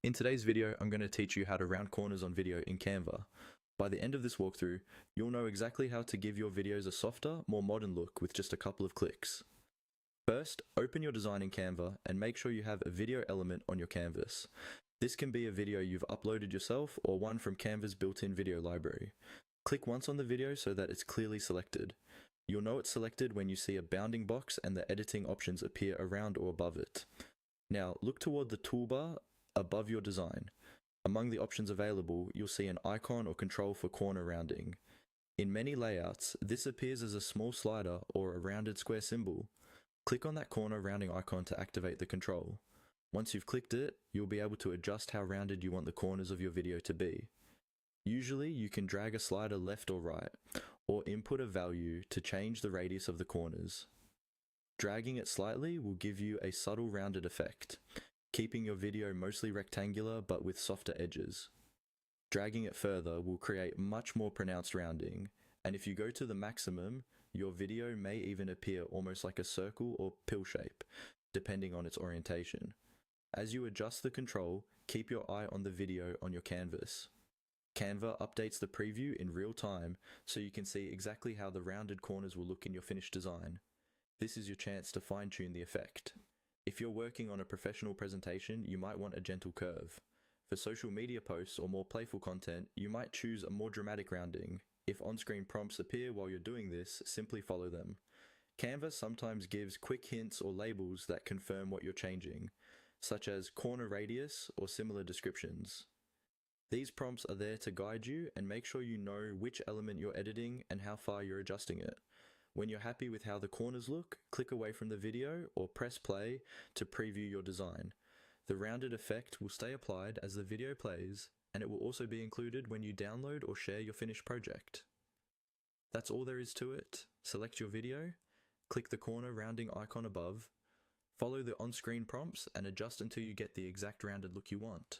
In today's video, I'm going to teach you how to round corners on video in Canva. By the end of this walkthrough, you'll know exactly how to give your videos a softer, more modern look with just a couple of clicks. First, open your design in Canva and make sure you have a video element on your canvas. This can be a video you've uploaded yourself or one from Canva's built-in video library. Click once on the video so that it's clearly selected. You'll know it's selected when you see a bounding box and the editing options appear around or above it. Now, look toward the toolbar above your design. Among the options available, you'll see an icon or control for corner rounding. In many layouts, this appears as a small slider or a rounded square symbol. Click on that corner rounding icon to activate the control. Once you've clicked it, you'll be able to adjust how rounded you want the corners of your video to be. Usually, you can drag a slider left or right, or input a value to change the radius of the corners. Dragging it slightly will give you a subtle rounded effect, keeping your video mostly rectangular but with softer edges. Dragging it further will create much more pronounced rounding, and if you go to the maximum, your video may even appear almost like a circle or pill shape, depending on its orientation. As you adjust the control, keep your eye on the video on your canvas. Canva updates the preview in real time, so you can see exactly how the rounded corners will look in your finished design. This is your chance to fine-tune the effect. If you're working on a professional presentation, you might want a gentle curve. For social media posts or more playful content, you might choose a more dramatic rounding. If on-screen prompts appear while you're doing this, simply follow them. Canva sometimes gives quick hints or labels that confirm what you're changing, such as corner radius or similar descriptions. These prompts are there to guide you and make sure you know which element you're editing and how far you're adjusting it. When you're happy with how the corners look, click away from the video or press play to preview your design. The rounded effect will stay applied as the video plays, and it will also be included when you download or share your finished project. That's all there is to it. Select your video, click the corner rounding icon above, follow the on-screen prompts and adjust until you get the exact rounded look you want.